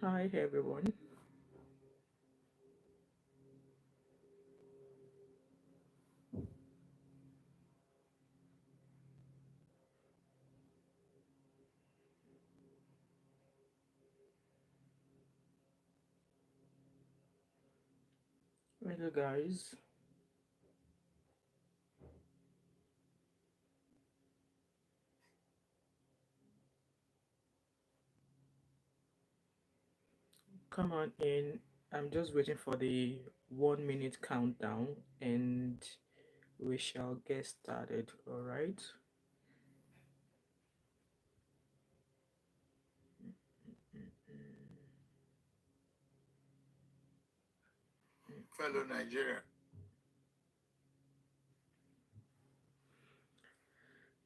Hi everyone. Hello guys. Come on in. I'm just waiting for the 1 minute countdown and we shall get started. Alright. Fellow Nigeria.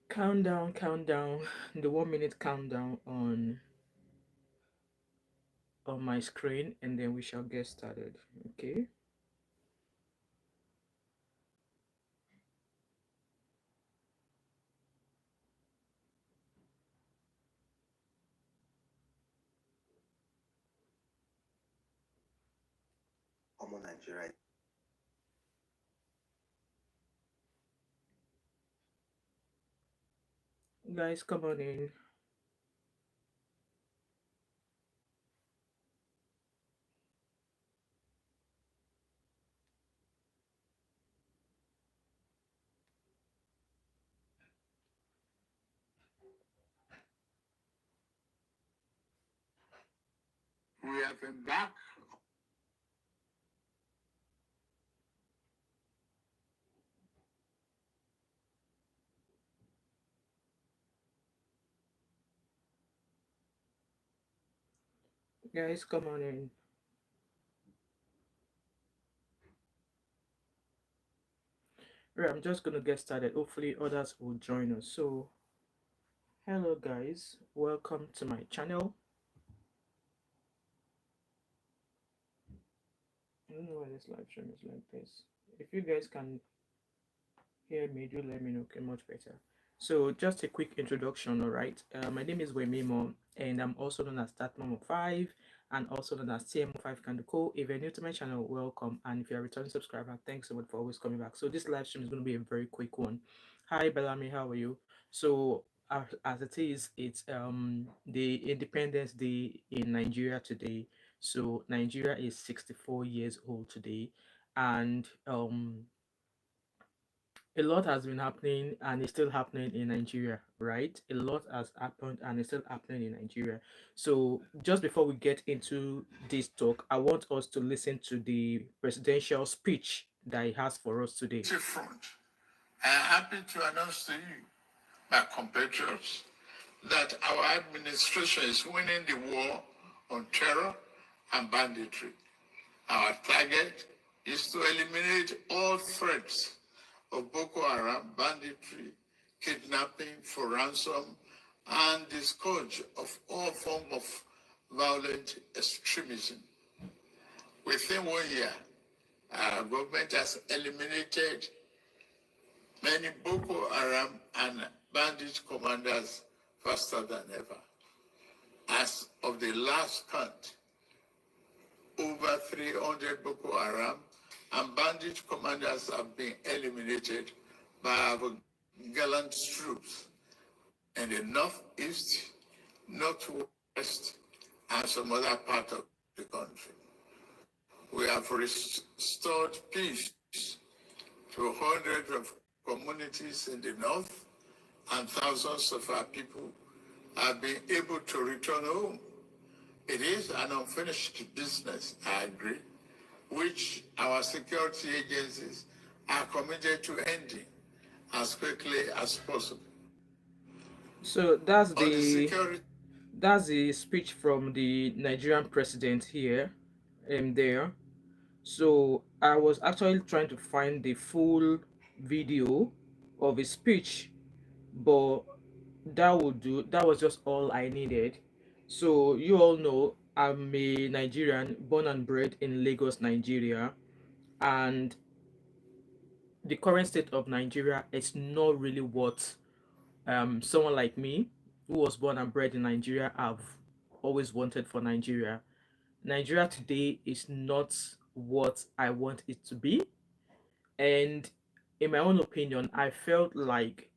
Countdown. The 1 minute countdown on my screen and then we shall get started. Okay. Nigeria. Guys, come on in. We have embarked. Guys, come on in. Right, I'm just gonna get started. Hopefully others will join us. So hello guys, welcome to my channel. I don't know why this live stream is like this. If you guys can hear me, do let me know. Okay, much better. So just a quick introduction, all right. My name is Wemimo, and I'm also known as Thatmumof5 and also known as TM5 Kanduko. If you're new to my channel, welcome. And if you're a returning subscriber, thanks so much for always coming back. So this live stream is going to be a very quick one. Hi, Bellamy, how are you? So as it is, it's the Independence Day in Nigeria today. So Nigeria is 64 years old today, and a lot has been happening and it's still happening in Nigeria, right? A lot has happened and it's still happening in Nigeria. So, just before we get into this talk, I want us to listen to the presidential speech that he has for us today. Front. I am happy to announce to you, my compatriots, that our administration is winning the war on terror and banditry. Our target is to eliminate all threats of Boko Haram, banditry, kidnapping for ransom, and the scourge of all forms of violent extremism. Within 1 year, our government has eliminated many Boko Haram and bandit commanders faster than ever. As of the last count, over 300 Boko Haram and bandit commanders have been eliminated by our gallant troops in the northeast, northwest, and some other part of the country. We have restored peace to hundreds of communities in the north, and thousands of our people have been able to return home. It is an unfinished business, I agree, which our security agencies are committed to ending as quickly as possible. So On the security, that's the speech from the Nigerian president here and there. So I was actually trying to find the full video of his speech, but that would do. That was just all I needed. So you all know I'm a Nigerian, born and bred in Lagos, Nigeria, and the current state of Nigeria is not really what someone like me, who was born and bred in Nigeria, have always wanted for Nigeria. Nigeria today is not what I want it to be. And in my own opinion, I felt like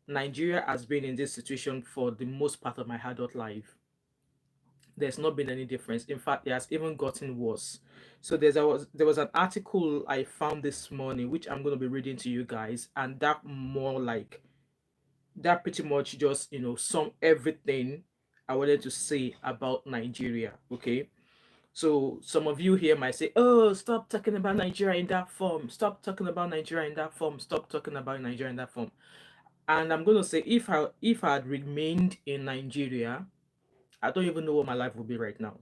Nigeria has been in this situation for the most part of my adult life. There's not been any difference. In fact, it has even gotten worse. So there was an article I found this morning, which I'm going to be reading to you guys, and that pretty much just sum everything I wanted to say about Nigeria. Okay, so some of you here might say, "Oh, stop talking about Nigeria in that form. Stop talking about Nigeria in that form. Stop talking about Nigeria in that form." And I'm going to say, if I had remained in Nigeria, I don't even know what my life would be right now.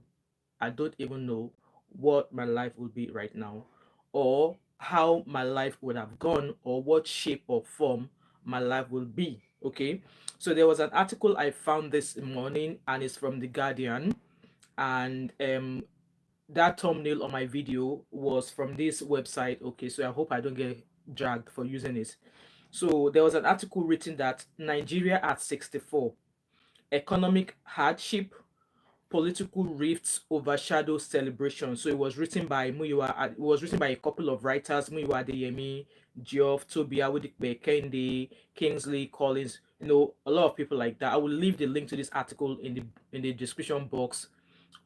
I don't even know what my life would be right now, or how my life would have gone, or what shape or form my life will be. Okay, so there was an article I found this morning, and it's from the Guardian, and that thumbnail on my video was from this website. Okay, so I hope I don't get dragged for using it. So there was an article written that Nigeria at 64, economic hardship, political rifts overshadow celebration. So it was written by Muyiwa. It was written by a couple of writers: Muyiwa Adeyemi, Geoff, Toby Awodipe, Kende, Kingsley, Collins. A lot of people like that. I will leave the link to this article in the description box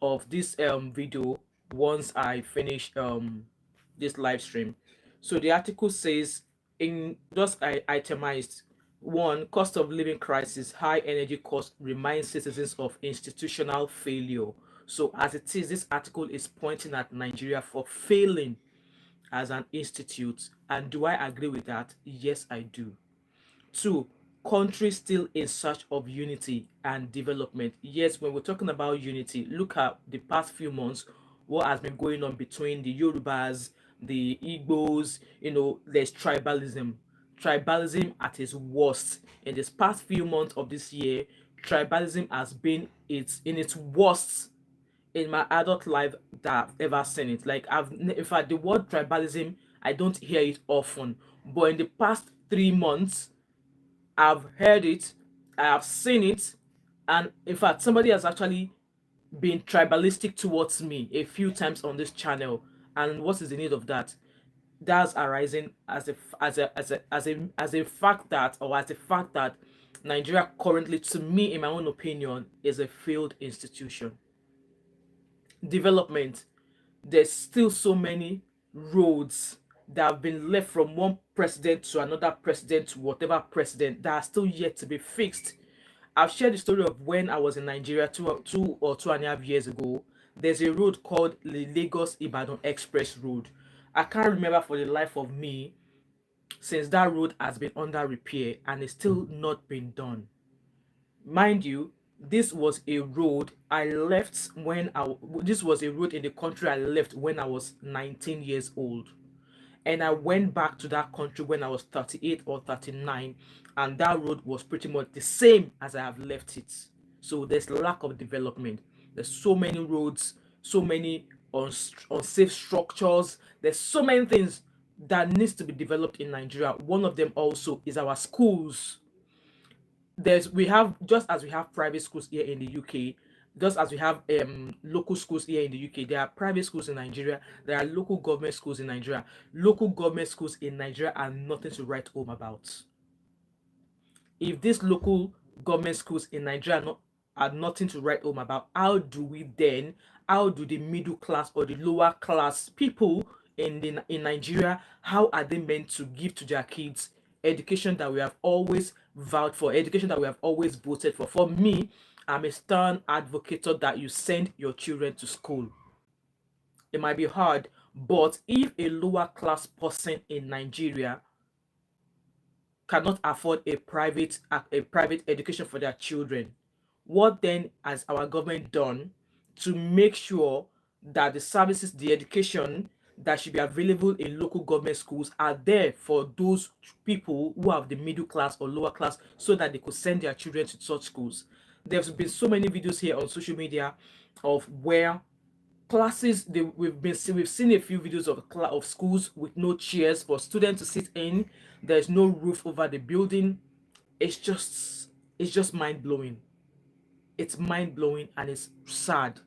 of this video once I finish this live stream. So the article says, in just I itemized: one, cost of living crisis, high energy cost reminds citizens of institutional failure. So as it is, this article is pointing at Nigeria for failing as an institute. And do I agree with that? Yes, I do. Two, countries still in search of unity and development. Yes, when we're talking about unity, look at the past few months, what has been going on between the Yorubas, the Igbos. There's tribalism. Tribalism at its worst. In this past few months of this year, tribalism has been in its worst in my adult life that I've ever seen it. Like, in fact, the word tribalism, I don't hear it often. But in the past 3 months, I've heard it, I have seen it, and in fact, somebody has actually been tribalistic towards me a few times on this channel. And what is the need of that? That's arising as a fact that Nigeria currently, to me, in my own opinion, is a failed institution. Development, there's still so many roads that have been left from one president to another president to whatever president that are still yet to be fixed. I've shared the story of when I was in Nigeria 2 or 2.5 years ago. There's a road called the Lagos Ibadan Express Road. I can't remember for the life of me, since that road has been under repair and it's still not been done. Mind you, this was a road I left when I this was a road in the country I left when I was 19 years old. And I went back to that country when I was 38 or 39, and that road was pretty much the same as I have left it. So there's lack of development. There's so many roads, so many unsafe structures. There's so many things that needs to be developed in Nigeria. One of them also is our schools. We have, just as we have private schools here in the UK, just as we have local schools here in the UK, there are private schools in Nigeria, there are local government schools in Nigeria. Local government schools in Nigeria are nothing to write home about. If these local government schools in Nigeria are nothing to write home about, how do the middle class or the lower class people in Nigeria, how are they meant to give to their kids education that we have always vowed for, education that we have always voted for? For me, I'm a stern advocate that you send your children to school. It might be hard, but if a lower class person in Nigeria cannot afford a private education for their children, what then has our government done to make sure that the services, the education that should be available in local government schools are there for those people who have the middle class or lower class, so that they could send their children to such schools? There's been so many videos here on social media of where classes we've seen a few videos of schools with no chairs for students to sit in. There's no roof over the building. It's just mind blowing. It's mind blowing, and it's sad.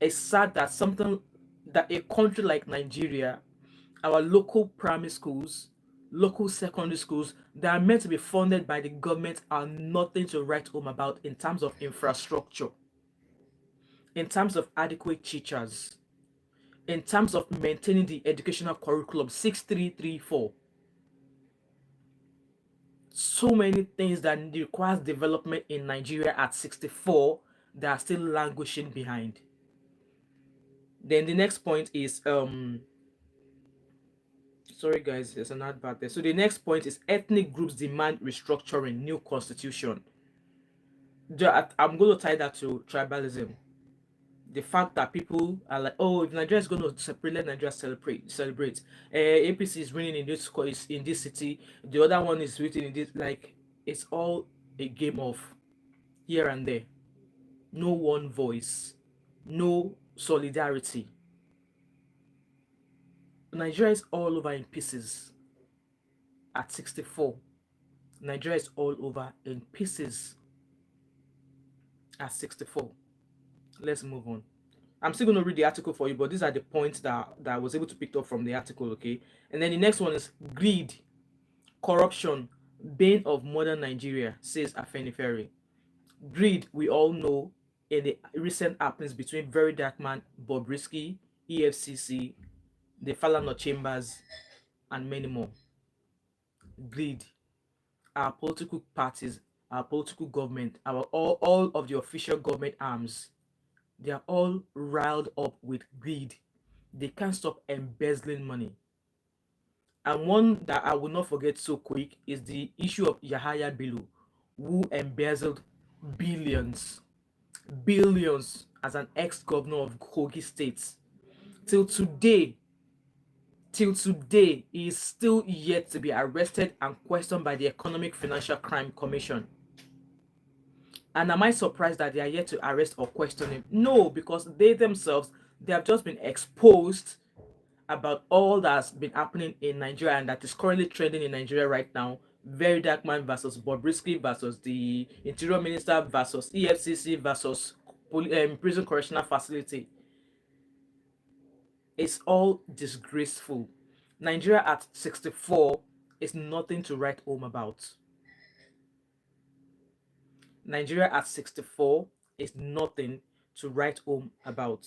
It's sad that something that a country like Nigeria, our local primary schools, local secondary schools that are meant to be funded by the government are nothing to write home about in terms of infrastructure, in terms of adequate teachers, in terms of maintaining the educational curriculum 6334. So many things that requires development in Nigeria at 64 that are still languishing behind. Then the next point is sorry guys, there's an advert there. So the next point is ethnic groups demand restructuring, new constitution. I'm going to tie that to tribalism. The fact that people are like, oh, if Nigeria is going to separate, let Nigeria celebrate. APC is winning in in this city. The other one is winning in this. Like, it's all a game of here and there. No one voice, no solidarity. Nigeria is all over in pieces at 64. Nigeria is all over in pieces at 64. Let's move on. I'm still going to read the article for you, but these are the points that I was able to pick up from the article, okay? And then the next one is greed, corruption, bane of modern Nigeria, says Afenifere. Greed, we all know, in the recent happenings between Very Dark Man, Bobrisky, EFCC, the Falana Chambers, and many more. Greed. Our political parties, our political government, all of the official government arms, they are all riled up with greed. They can't stop embezzling money. And one that I will not forget so quick is the issue of Yahaya Bello, who embezzled billions, billions as an ex-governor of Kogi State. Till today, he is still yet to be arrested and questioned by the Economic Financial Crime Commission. And am I surprised that they are yet to arrest or question him? No, because they themselves, they have just been exposed about all that's been happening in Nigeria and that is currently trending in Nigeria right now. Very Dark Man versus Bobrisky versus the Interior Minister versus EFCC versus Prison Correctional Facility. It's all disgraceful. Nigeria at 64 is nothing to write home about. Nigeria at 64 is nothing to write home about.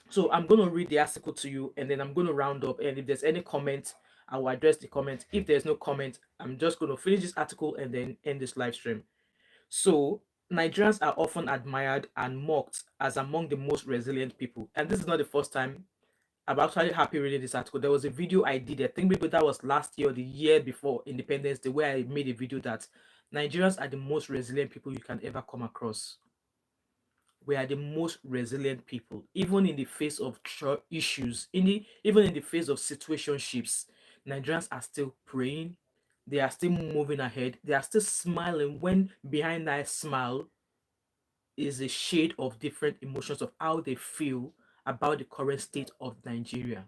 So I'm going to read the article to you and then I'm going to round up. And if there's any comment, I will address the comment. If there's no comment, I'm just going to finish this article and then end this live stream. So Nigerians are often admired and mocked as among the most resilient people. And this is not the first time. I'm actually happy reading this article. There was a video I did, I think maybe that was last year or the year before Independence Day, where I made a video that Nigerians are the most resilient people you can ever come across. We are the most resilient people, even in the face of issues, even in the face of situationships. Nigerians are still praying, they are still moving ahead, they are still smiling when behind that smile is a shade of different emotions of how they feel about the current state of Nigeria.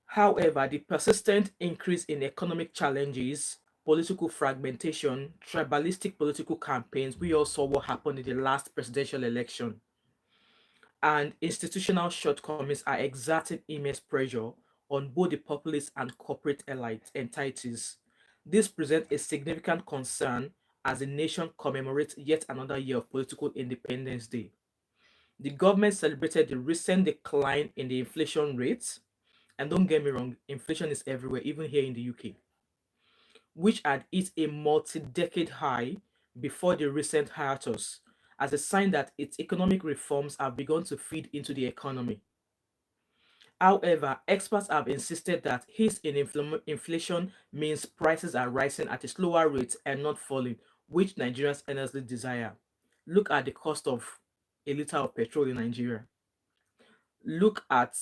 However, the persistent increase in economic challenges, political fragmentation, tribalistic political campaigns, we all saw what happened in the last presidential election, and institutional shortcomings are exerting immense pressure on both the populace and corporate entities. This presents a significant concern as the nation commemorates yet another year of political independence day. The government celebrated the recent decline in the inflation rates, and don't get me wrong, inflation is everywhere, even here in the UK, which had hit a multi-decade high before the recent hiatus, as a sign that its economic reforms have begun to feed into the economy. However, experts have insisted that hits in inflation means prices are rising at a slower rate and not falling, which Nigerians earnestly desire. Look at the cost of a liter of petrol in Nigeria. Look at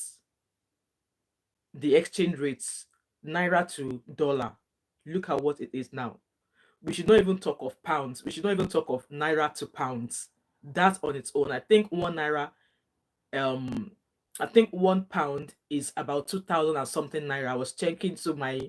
the exchange rates, naira to dollar. Look at what it is now. We should not even talk of pounds. We should not even talk of naira to pounds. That on its own, I think 1 naira, um, I think £1 is about 2,000 and something naira. I was checking, so my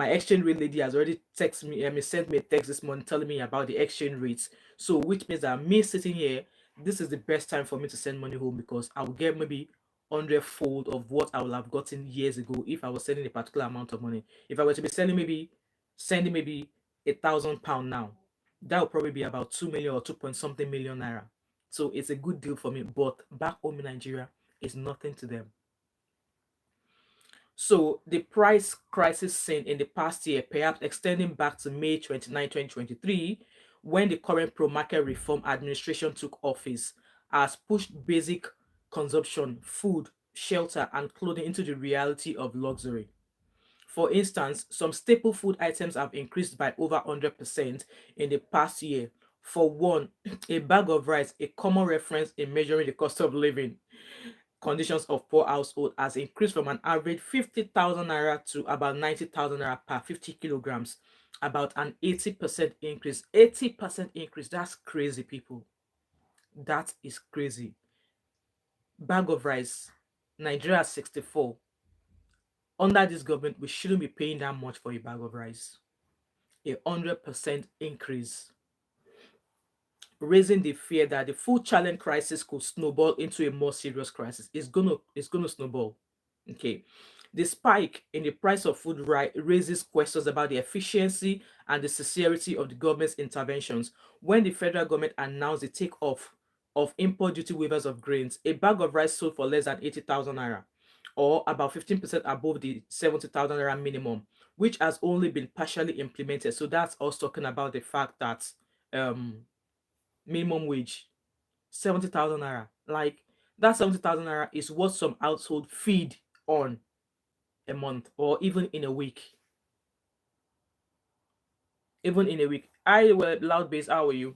exchange rate lady has already texted me. Sent me a text this morning telling me about the exchange rates. So which means that me sitting here, this is the best time for me to send money home because I'll get maybe 100-fold of what I would have gotten years ago if I was sending a particular amount of money. If I were to be sending maybe £1,000 now, that would probably be about 2 million or 2 point something million naira. So it's a good deal for me. But back home in Nigeria, it's nothing to them. So the price crisis seen in the past year, perhaps extending back to May 29, 2023, when the current pro-market reform administration took office, has pushed basic consumption, food, shelter, and clothing into the reality of luxury. For instance, some staple food items have increased by over 100% in the past year. For one, a bag of rice, a common reference in measuring the cost of living conditions of poor household, has increased from an average 50,000 naira to about 90,000 naira per 50 kilograms, about an 80% increase. 80% increase. That's crazy, people. That is crazy. Bag of rice, Nigeria 64. Under this government, we shouldn't be paying that much for a bag of rice. 100% increase, raising the fear that the food challenge crisis could snowball into a more serious crisis. It's gonna snowball. Okay. The spike in the price of food raises questions about the efficiency and the sincerity of the government's interventions. When the federal government announced the take-off of import duty waivers of grains, a bag of rice sold for less than 80,000 naira, or about 15% above the 70,000 naira minimum, which has only been partially implemented. So that's us talking about the fact that um minimum wage 70,000 naira, like that 70,000 naira is what some household feed on a month or even in a week. Even in a week. I were loud base. How are you?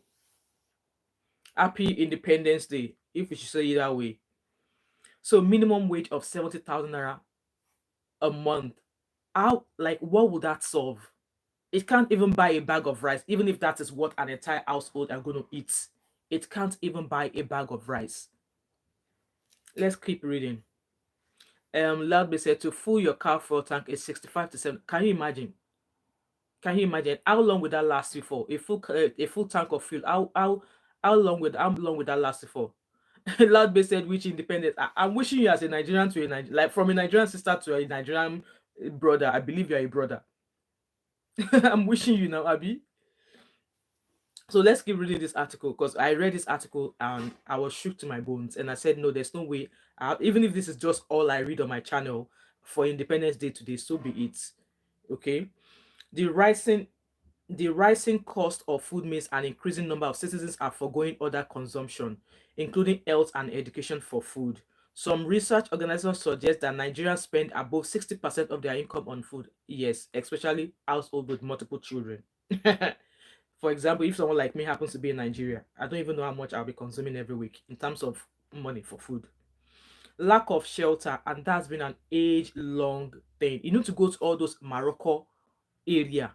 Happy Independence Day, if we should say it that way. So minimum wage of 70,000 naira a month. How, like, what would that solve? It can't even buy a bag of rice, even if that is what an entire household are going to eat. It can't even buy a bag of rice. Let's keep reading. Loudby said to fill your car fuel tank is 65 to 7. Can you imagine? Can you imagine how long would that last you for? A full tank of fuel. How long would that last you for? Loudby said, which independent? I'm wishing you as a Nigerian to a like from a Nigerian sister to a Nigerian brother. I believe you're a brother. I'm wishing you now, Abby. So let's keep reading this article because I read this article and I was shook to my bones. And I said, no, there's no way. Even if this is just all I read on my channel for Independence Day today, so be it. Okay. The rising the rising cost of food means an increasing number of citizens are foregoing other consumption, including health and education for food. Some research organizations suggest that Nigerians spend above 60% of their income on food. Yes, especially households with multiple children. For example, if someone like me happens to be in Nigeria, I don't even know how much I'll be consuming every week in terms of money for food. Lack of shelter, and that's been an age-long thing. You need to go to all those Morocco area.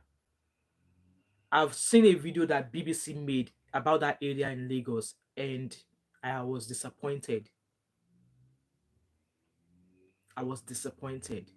I've seen a video that BBC made about that area in Lagos, and I was disappointed. I was disappointed.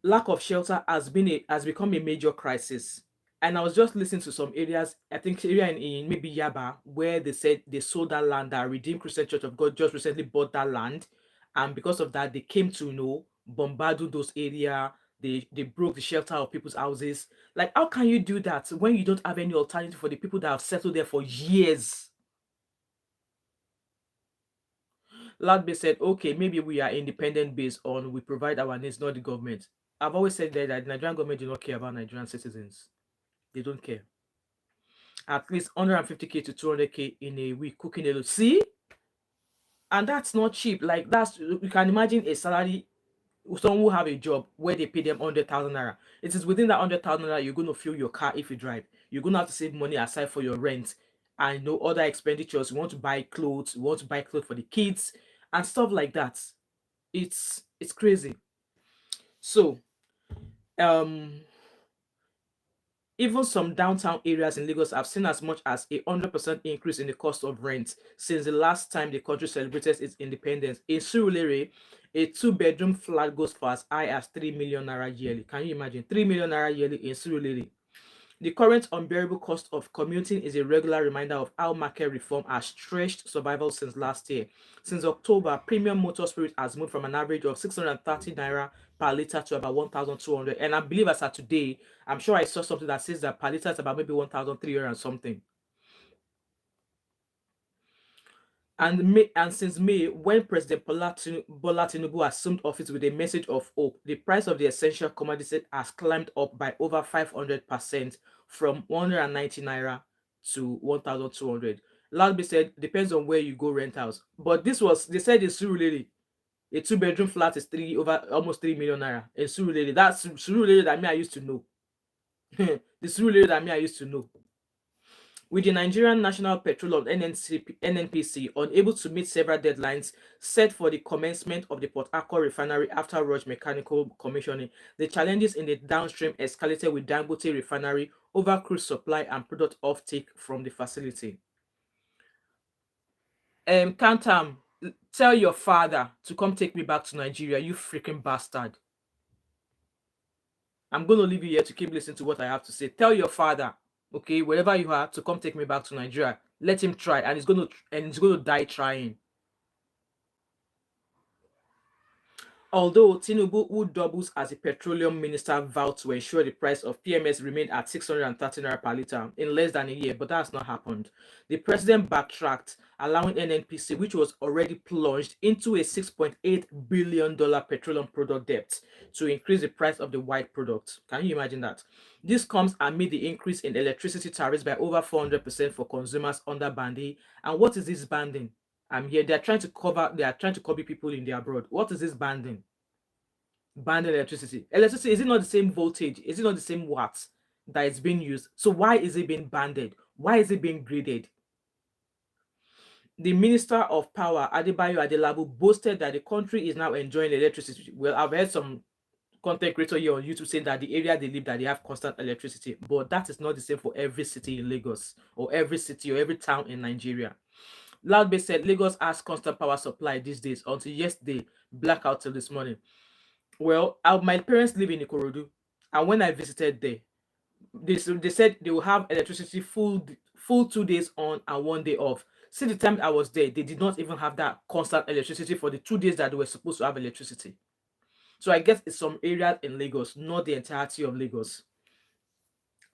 Lack of shelter has become a major crisis. And I was just listening to some areas, I think area in maybe Yaba, where they said they sold that land, that Redeemed Christian Church of God just recently bought that land. And because of that, they came to bombard those area. They broke the shelter of people's houses. Like, how can you do that when you don't have any alternative for the people that have settled there for years? Ladbe said, okay, maybe we are independent based on we provide our needs, not the government. I've always said that the Nigerian government do not care about Nigerian citizens. They don't care. At least 150k to 200k in a week cooking alone. See? And that's not cheap. Like, that's, you can imagine a salary, someone who have a job where they pay them 100,000 naira. It is within that 100,000 naira you're going to fuel your car if you drive. You're going to have to save money aside for your rent and no other expenditures. You want to buy clothes, you want to buy clothes for the kids and stuff like that. It's crazy. So, um Even some downtown areas in Lagos have seen as much as 100% increase in the cost of rent since the last time the country celebrated its independence. In Surulere, a two-bedroom flat goes for as high as 3 million naira yearly. Can you imagine? 3 million naira yearly in Surulere. The current unbearable cost of commuting is a regular reminder of how market reform has stretched survival since last year. Since October, premium motor spirit has moved from an average of 630 naira per litre to about 1,200. And I believe as of today, I'm sure I saw something that says that per litre is about maybe 1,300 and something. And since May, when President Bola Tinubu assumed office with a message of hope, the price of the essential commodity has climbed up by over 500% from 190 naira to 1,200. Loudby said, depends on where you go rent house. But they said in Surulere, a two-bedroom flat is almost 3 million naira in Surulere. That's Surulere that me I used to know. The Surulere that me I used to know. With the Nigerian National Petroleum NNPC unable to meet several deadlines set for the commencement of the Port Harcourt refinery after rushed mechanical commissioning, the challenges in the downstream escalated with Dangote refinery over crude supply and product offtake from the facility. Kantam, tell your father to come take me back to Nigeria, you freaking bastard. I'm going to leave you here to keep listening to what I have to say. Tell your father, okay, wherever you are, to come take me back to Nigeria. Let him try, and he's going to die trying. Although Tinubu, who doubles as a petroleum minister, vowed to ensure the price of PMS remained at 630 naira per litre in less than a year, but that's not happened. The president backtracked, allowing NNPC, which was already plunged into a $6.8 billion petroleum product debt, to increase the price of the white product. Can you imagine that? This comes amid the increase in electricity tariffs by over 400% for consumers under banding. And what is this banding? I'm here. They are trying to copy people in the abroad. What is this banding? Banding electricity. Electricity, is it not the same voltage? Is it not the same watts that is being used? So why is it being banded? Why is it being graded? The Minister of Power, Adebayo Adelabu, boasted that the country is now enjoying electricity. Well, I've heard some content creator here on YouTube saying that the area they live, that they have constant electricity, but that is not the same for every city in Lagos or every city or every town in Nigeria. Loudbase said Lagos has constant power supply these days until yesterday, blackout till this morning. Well, my parents live in Ikorodu, and when I visited there, they said they will have electricity full 2 days on and 1 day off. Since the time I was there, they did not even have that constant electricity for the 2 days that they were supposed to have electricity. So I guess it's some areas in Lagos, not the entirety of Lagos.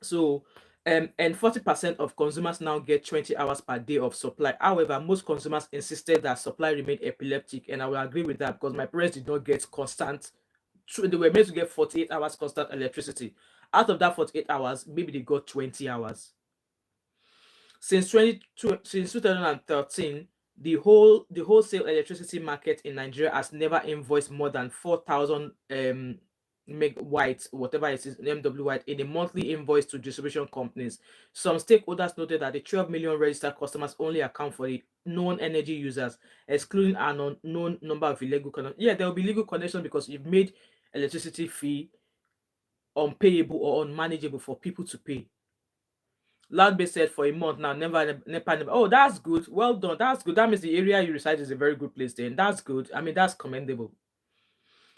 So, and 40% of consumers now get 20 hours per day of supply. However, most consumers insisted that supply remained epileptic, and I will agree with that because my parents did not get constant. They were meant to get 48 hours constant electricity. Out of that 48 hours, maybe they got 20 hours. Since 2013, the wholesale electricity market in Nigeria has never invoiced more than 4,000 meg white, whatever it is, MW white, in a monthly invoice to distribution companies. Some stakeholders noted that the 12 million registered customers only account for the known energy users, excluding an unknown number of illegal connections. Yeah, there will be legal connections because you've made electricity fee unpayable or unmanageable for people to pay. Loudbase said for a month now, never. Oh, that's good. Well done. That's good. That means the area you reside is a very good place then. That's good. I mean, that's commendable.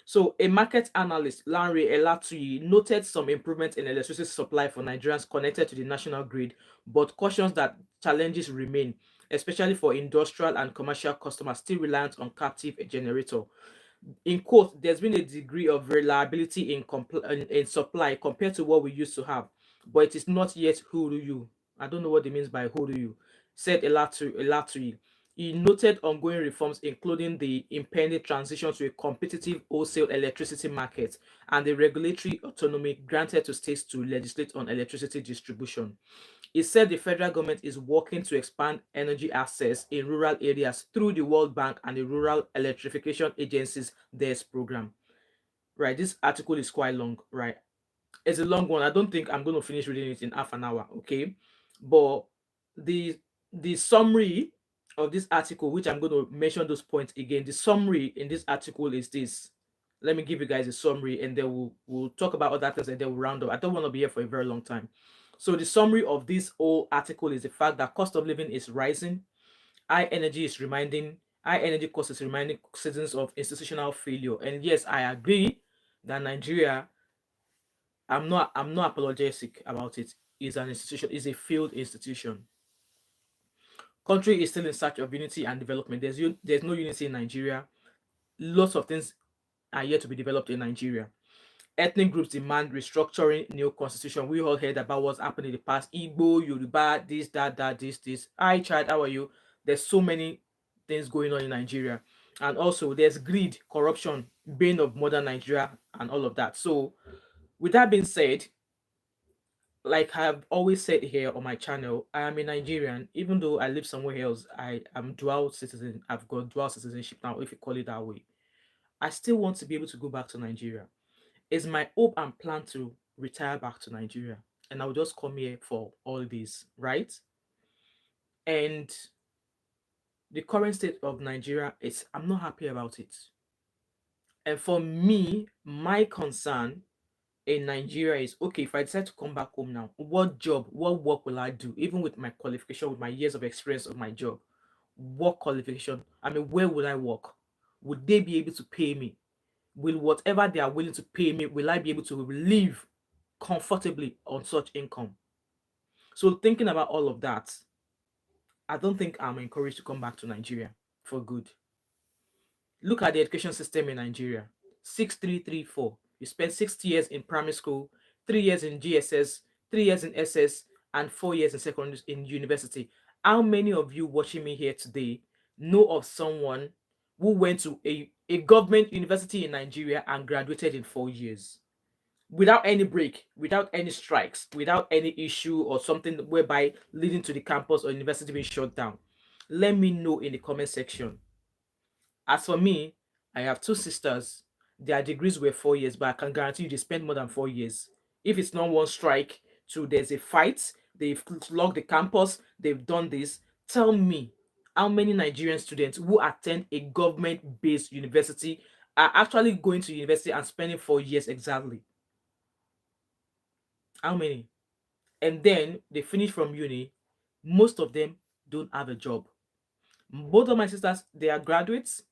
So, a market analyst, Lanre Elatuyi, noted some improvements in electricity supply for Nigerians connected to the national grid, but cautions that challenges remain, especially for industrial and commercial customers still reliant on captive generator. In quote, there's been a degree of reliability in supply compared to what we used to have, but it is not yet who do you. I don't know what it means by who do you, said Elatri. He noted ongoing reforms, including the impending transition to a competitive wholesale electricity market and the regulatory autonomy granted to states to legislate on electricity distribution. He said the federal government is working to expand energy access in rural areas through the World Bank and the Rural Electrification Agency's DES program. Right, this article is quite long, right? It's a long one. I don't think I'm going to finish reading it in half an hour, okay? But the summary of this article, which I'm going to mention those points again, the summary in this article is this. Let me give you guys a summary, and then we'll talk about other things, and then we'll round up. I don't want to be here for a very long time. So the summary of this whole article is the fact that cost of living is rising. High energy cost is reminding citizens of institutional failure. And yes, I agree that Nigeria, I'm not apologetic about it, is an institution, is a failed institution. Country is still in search of unity and development. There's no unity in Nigeria. Lots of things are yet to be developed in Nigeria. Ethnic groups demand restructuring new constitution. We all heard about what's happened in the past. Igbo, Yoruba, this, that, this. Hi, child, how are you? There's so many things going on in Nigeria. And also, there's greed, corruption, bane of modern Nigeria, and all of that. So, with that being said, like I've always said here on my channel, I am a Nigerian. Even though I live somewhere else, I am dual citizen. I've got dual citizenship now, if you call it that way. I still want to be able to go back to Nigeria. It's my hope and plan to retire back to Nigeria. And I'll just come here for all this, right? And the current state of Nigeria is, I'm not happy about it. And for me, my concern in Nigeria is, okay, if I decide to come back home now, what job, what work will I do? Even with my qualification, with my years of experience of my job, what qualification? I mean, where would I work? Would they be able to pay me? Will whatever they are willing to pay me, will I be able to live comfortably on such income? So thinking about all of that, I don't think I'm encouraged to come back to Nigeria for good. Look at the education system in Nigeria. 6334. You spend 60 years in primary school, 3 years in GSS, 3 years in SS, and 4 years in secondary in university. How many of you watching me here today know of someone who went to a government university in Nigeria and graduated in 4 years? Without any break, without any strikes, without any issue or something whereby leading to the campus or university being shut down. Let me know in the comment section. As for me, I have two sisters. Their degrees were 4 years, but I can guarantee you they spent more than 4 years. If it's not one strike, two, there's a fight, they've locked the campus, they've done this. Tell me how many Nigerian students who attend a government-based university are actually going to university and spending 4 years exactly. How many? And then they finish from uni. Most of them don't have a job. Both of my sisters, they are graduates.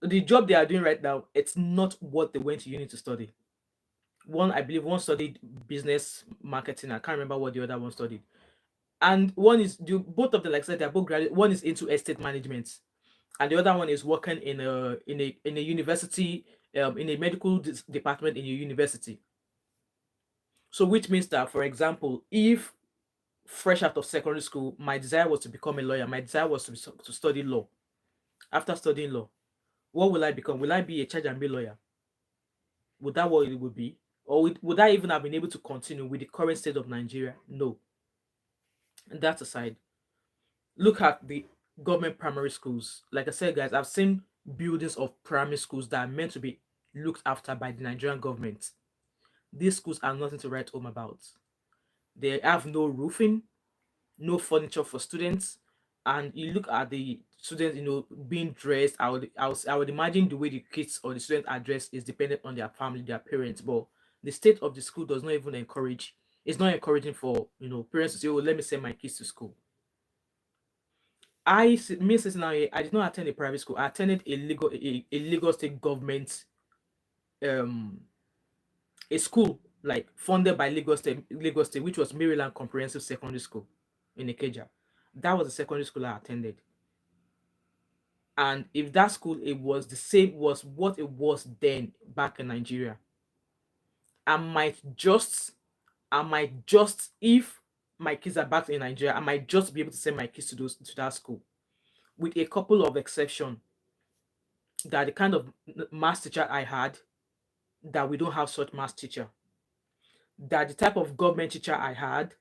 The job they are doing right now, it's not what they went to uni to study. One, I believe, one studied business marketing. I can't remember what the other one studied. And one is, both of them, like I said, they're both graduate. One is into estate management, and the other one is working in a university, in a medical department in a university. So, which means that, for example, if fresh out of secondary school, my desire was to become a lawyer. My desire was to study law. After studying law, what will I become? Will I be a charge and bail lawyer? Would that what it would be? Or would I even have been able to continue with the current state of Nigeria? No. And that aside, look at the government primary schools. Like I said, guys, I've seen buildings of primary schools that are meant to be looked after by the Nigerian government. These schools are nothing to write home about. They have no roofing, no furniture for students, and you look at the students, being dressed. I would imagine the way the kids or the students are dressed is dependent on their family, their parents. But the state of the school does not even encourage. It's not encouraging for parents to say, "Oh, let me send my kids to school." Me sitting now here, I did not attend a private school. I attended a Lagos State government, um a school like funded by Lagos State, which was Maryland Comprehensive Secondary School in Ikeja. That was the secondary school I attended. And if that school, it was the same, was what it was then back in Nigeria, I might just, if my kids are back in Nigeria, I might just be able to send my kids to that school, with a couple of exceptions. That the kind of math teacher I had, that we don't have such math teacher. That the type of government teacher I had,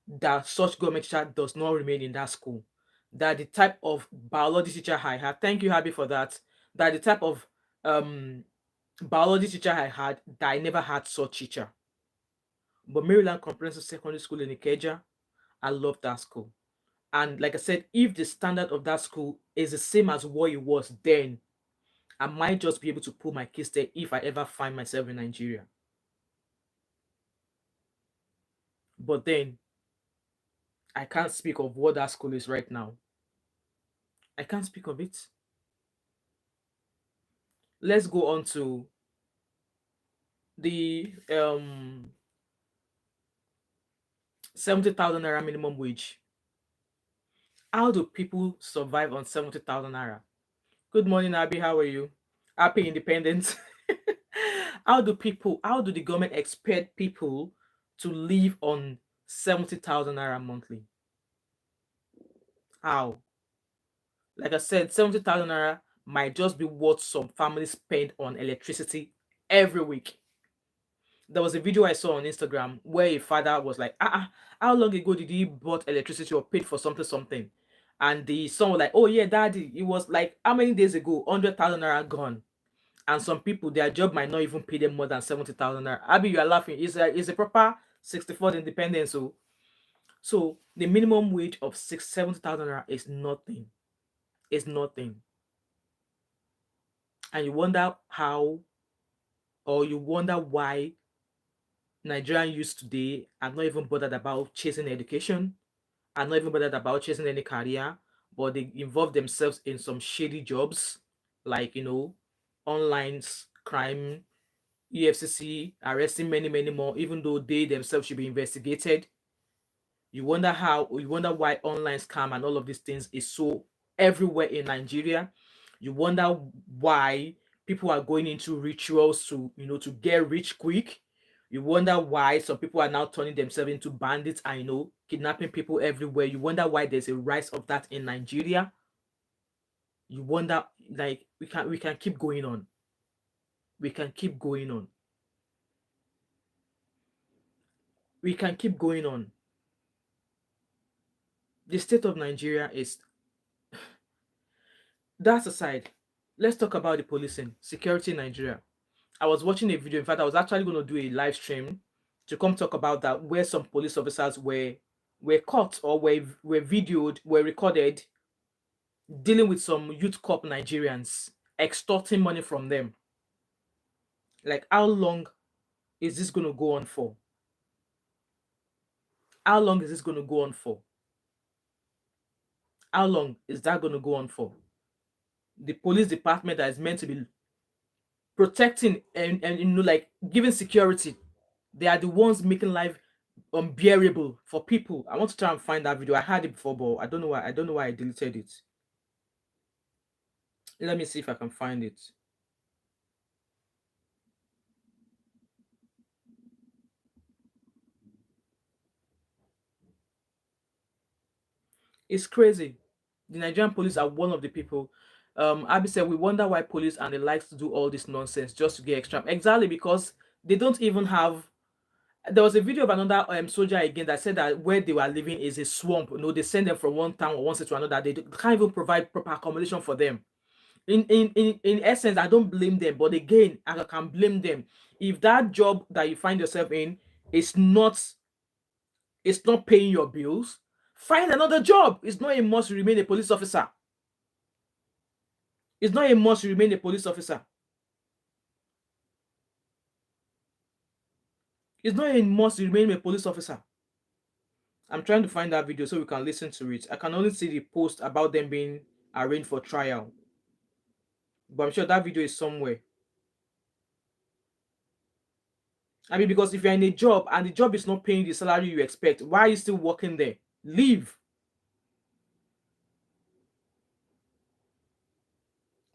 that such government teacher does not remain in that school. That the type of biology teacher I had, thank you, Happy, for that. That the type of um biology teacher I had, that I never had such teacher. But Maryland Comprehensive Secondary School in Ikeja, I love that school. And like I said, if the standard of that school is the same as what it was then, I might just be able to pull my case there if I ever find myself in Nigeria. But then I can't speak of what that school is right now. I can't speak of it. Let's go on to the 70,000 naira minimum wage. How do people survive on 70,000 naira? Good morning, Abby. How are you? Happy independence. How do the government expect people to live on 70,000 naira monthly? How? Like I said, 70,000 naira might just be what some families spend on electricity every week. There was a video I saw on Instagram where a father was like, how long ago did he bought electricity or paid for something? And the son was like, oh yeah, daddy, it was like how many days ago? 100,000 naira gone. And some people, their job might not even pay them more than 70,000 naira. Abby, you are laughing. It's a proper 64th independence. So the minimum wage of 70,000 naira is nothing. It's nothing. And you wonder how, or you wonder why Nigerian youth today are not even bothered about chasing education, are not even bothered about chasing any career, but they involve themselves in some shady jobs, like online crime, EFCC arresting many more, even though they themselves should be investigated. You wonder why online scam and all of these things is so everywhere in Nigeria. You wonder why people are going into rituals to get rich quick. You wonder why some people are now turning themselves into bandits and kidnapping people everywhere. You wonder why there's a rise of that in Nigeria. You wonder, like, we can keep going on. We can keep going on. We can keep going on. The state of Nigeria is, that aside, let's talk about the policing, security in Nigeria. I was watching a video. In fact, I was actually going to do a live stream to come talk about that, where some police officers were caught or were videoed, were recorded dealing with some youth cop Nigerians, extorting money from them. Like, how long is this going to go on for? How long is this going to go on for? How long is that going to go on for? The police department that is meant to be protecting and like giving security, they are the ones making life unbearable for people. I want to try and find that video. I had it before, but I don't know why I deleted it. Let me see if I can find it. It's crazy. The Nigerian police are one of the people. Abby said, we wonder why police and the likes to do all this nonsense just to get extra. Exactly, because they don't even have. There was a video of another soldier again that said that where they were living is a swamp. They send them from one town or one city to another. They can't even provide proper accommodation for them. In essence, I don't blame them, but again, I can blame them if that job that you find yourself in is not paying your bills. Find another job. It's not a must remain a police officer. It's not a must remain a police officer. It's not a must remain a police officer. I'm trying to find that video so we can listen to it. I can only see the post about them being arranged for trial, but I'm sure that video is somewhere. I mean, because if you're in a job and the job is not paying the salary you expect, why are you still working there? Leave.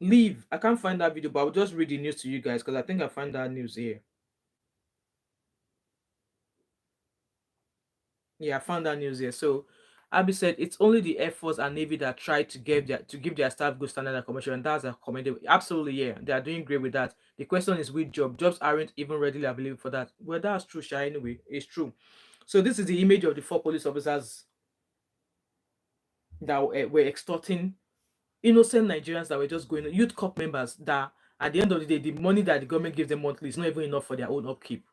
Leave. I can't find that video, but I'll just read the news to you guys because I think I find that news here. Yeah, I found that news here. So Abby said it's only the Air Force and Navy that try to give their staff good standard accommodation, and that's a commendable. Absolutely, yeah, they are doing great with that. The question is which job? Jobs aren't even readily available for that. Well, that's true, Sha. Anyway, it's true. So this is the image of the 4 police officers that were extorting innocent Nigerians that were just going, youth corp members that at the end of the day, the money that the government gives them monthly is not even enough for their own upkeep.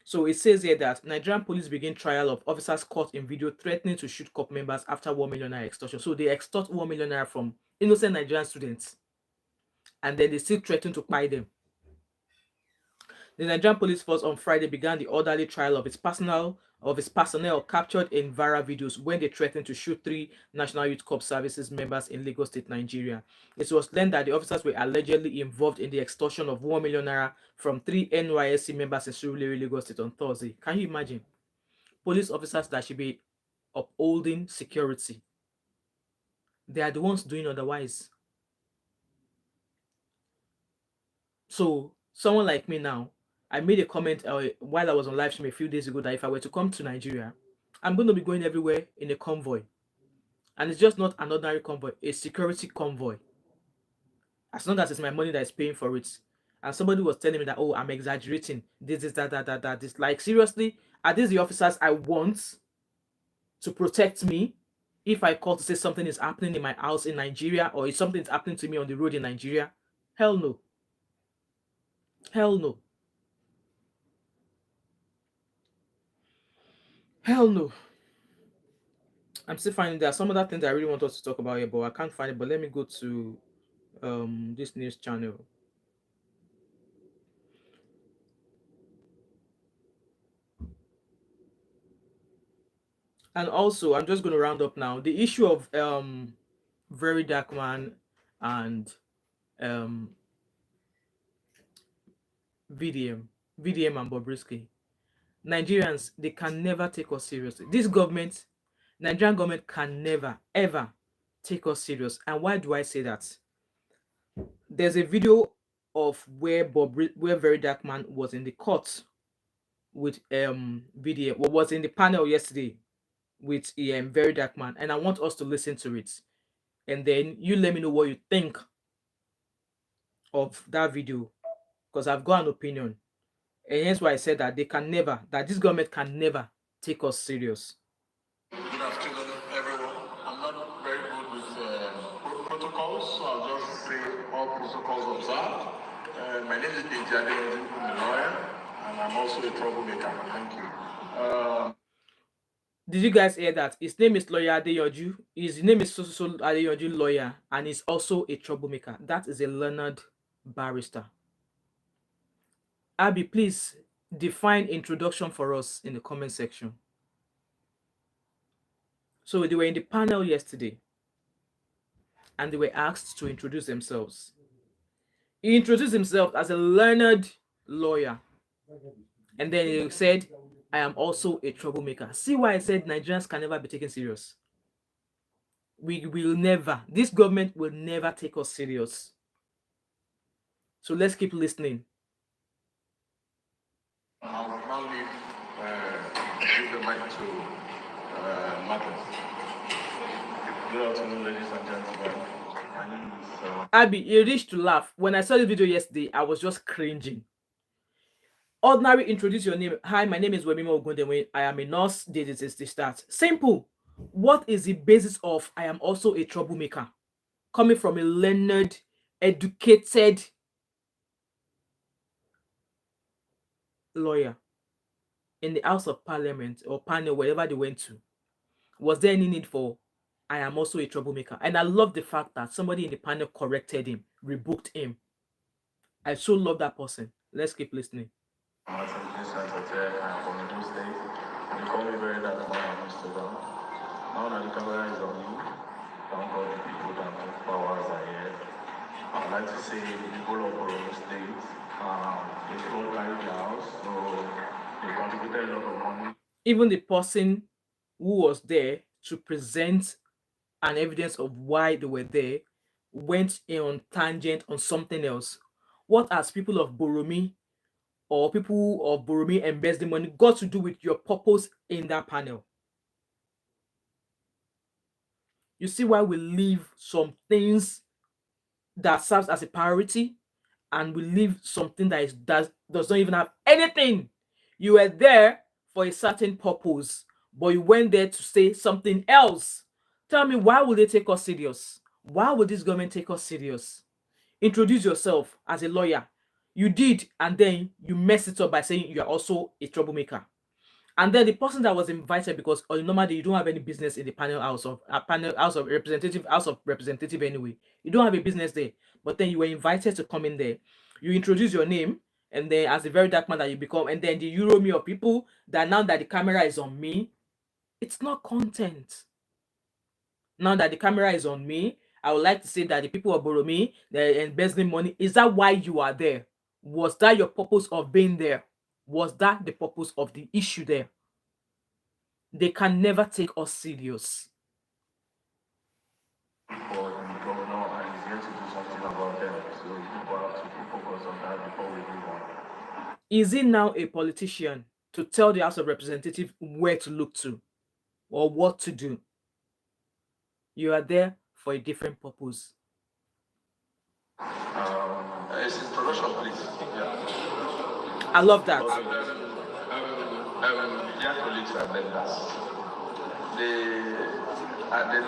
So it says here that Nigerian police begin trial of officers caught in video threatening to shoot corp members after 1 million naira extortion. So they extort 1 million naira from innocent Nigerian students. and then they still threaten to buy them. The Nigerian police force on Friday began the orderly trial of its personnel captured in viral videos when they threatened to shoot 3 National Youth Corps Services members in Lagos State, Nigeria. It was learned that the officers were allegedly involved in the extortion of 1 million naira from 3 NYSC members in Surulere, Lagos State on Thursday. Can you imagine? Police officers that should be upholding security, they are the ones doing otherwise. So someone like me now, I made a comment while I was on live stream a few days ago that if I were to come to Nigeria, I'm going to be going everywhere in a convoy. And it's just not an ordinary convoy, a security convoy. As long as it's my money that is paying for it. And somebody was telling me that, oh, I'm exaggerating. This, this. Like, seriously? Are these the officers I want to protect me if I call to say something is happening in my house in Nigeria, or if something is happening to me on the road in Nigeria? Hell no. Hell no. Hell no. I'm still finding there are some other things I really want us to talk about here, but I can't find it. But let me go to this news channel. And also, I'm just going to round up now. The issue of Very Dark Man and VDM and Bobrisky. Nigerians, they can never take us seriously. This government, Nigerian government, can never, ever take us serious. And why do I say that? There's a video of where Very Dark Man was in the court with VDM, what was in the panel yesterday with Very Dark Man, and I want us to listen to it. And then you let me know what you think of that video, because I've got an opinion. And hence why I said that this government can never take us serious. Good afternoon, everyone. I'm not very good with protocols, so I'll just say all protocols observed. My name is Benjamin, I'm a lawyer, and I'm also a troublemaker. Thank you. Did you guys hear that? His name is Lawyer Adeyanju. His name is So Adeyanju Lawyer, and he's also a troublemaker. That is a learned barrister. Abby, please define introduction for us in the comment section. So they were in the panel yesterday, and they were asked to introduce themselves. He introduced himself as a learned lawyer, and then he said, I am also a troublemaker. See why I said Nigerians can never be taken serious? We will never, this government will never take us serious. So let's keep listening. I will now give the mic to Marcus. Good afternoon, ladies and gentlemen. My name is Abby, you reached to laugh. When I saw the video yesterday, I was just cringing. Ordinary, introduce your name. Hi, my name is Wemimo Ogundewe. I am a nurse. This is the start. Simple. What is the basis of I am also a troublemaker? Coming from a learned, educated lawyer in the House of Parliament or panel, wherever they went to. Was there any need for I am also a troublemaker? And I love the fact that somebody in the panel corrected him, rebuked him. I so love that person. Let's keep listening. I'm from Edo State. They call me Very Dark Man on Instagram. Now that the camera is on me, thank God the people that have powers are here. I'd like to say the people of Borno State, they don't carry their house, so they contributed a lot of money. Even the person who was there to present an evidence of why they were there went on tangent on something else. What has people of Boromi or people of Boromi embezzling money got to do with your purpose in that panel? You see why we leave some things that serves as a priority, and we leave something that does not even have anything. You were there for a certain purpose, but you went there to say something else. Tell me, why would they take us serious? Why would this government take us serious? Introduce yourself as a lawyer. You did, and then you mess it up by saying you are also a troublemaker. And then the person that was invited, because normally you don't have any business in the panel house of representative anyway. You don't have a business there, but then you were invited to come in there. You introduce your name, and then as the very dark man that you become, and then the Euro me of people that now that the camera is on me, it's not content. Now that the camera is on me, I would like to say that the people of Boromi, they're embezzling money. Is that why you are there? Was that your purpose of being there? Was that the purpose of the issue there? They can never take us serious. For the governor, and he's here to do something about them. So people have to focus on that before we move on. Is he now a politician to tell the House of Representatives where to look to or what to do? You are there for a different purpose. It's introduction, please. Yeah. I love that. Dear colleagues and members, the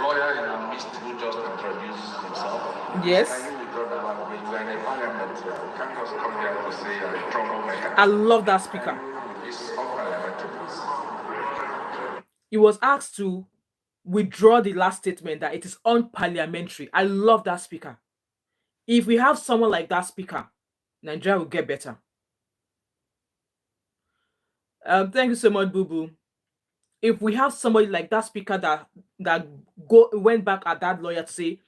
lawyer in our midst who just introduced himself. Yes. Can you withdraw that language? We're in a parliament. You can't just come here to say you're a troublemaker. I love that speaker. It's unparliamentary, please. He was asked to withdraw the last statement that it is unparliamentary. I love that speaker. If we have someone like that speaker, Nigeria will get better. Thank you so much, Boo Boo. If we have somebody like that speaker that went back at that lawyer to say,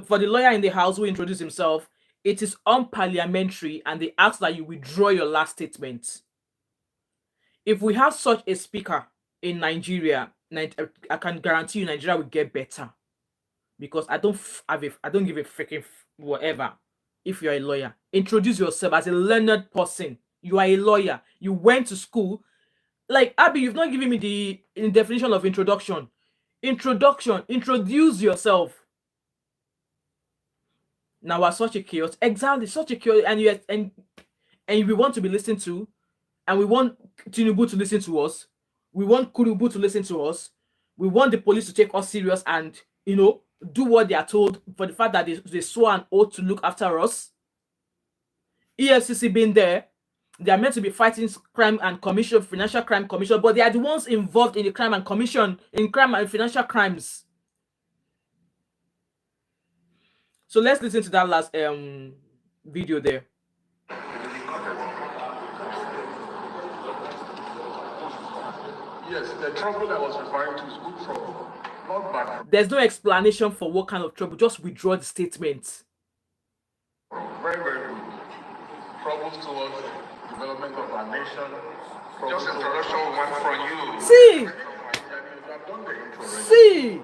for the lawyer in the house who introduced himself, it is unparliamentary, and they ask that you withdraw your last statement. If we have such a speaker in Nigeria, I can guarantee you Nigeria will get better, because I don't give a freaking whatever. If you're a lawyer, introduce yourself as a learned person. You are a lawyer. You went to school. Like, Abby, you've not given me the definition of introduction. Introduce yourself. Now we're such a chaos. Exactly, such a chaos, and we want to be listened to, and we want Tinubu to listen to us. We want Kurubu to listen to us. We want the police to take us serious and, do what they are told, for the fact that they swore an oath to look after us. EFCC being there, they are meant to be fighting crime and commission, financial crime commission, but they are the ones involved in the crime and financial crimes. So let's listen to that last video there. Yes, the trouble I was referring to is good trouble, not bad. There's no explanation for what kind of trouble. Just withdraw the statement. Very, very good. Troubles towards the development of our nation. Just introduction one from you. See! I've done the intro already. See!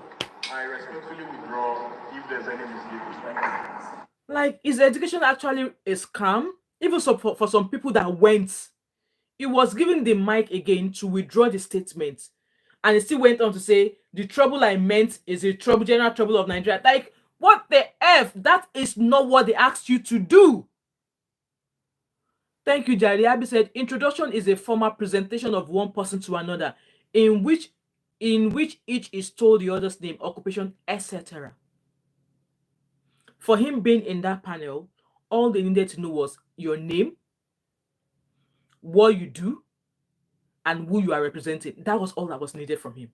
I respectfully withdraw if there's any misleading. Thank you. Like, is education actually a scam? Even so, for some people that went, he was given the mic again to withdraw the statement, and he still went on to say, the trouble I meant is the general trouble of Nigeria. Like, what the F? That is not what they asked you to do. Thank you, Jari. Abi said, introduction is a formal presentation of one person to another, in which each is told the other's name, occupation, etc. For him being in that panel, all they needed to know was your name, what you do, and who you are representing. That was all that was needed from him.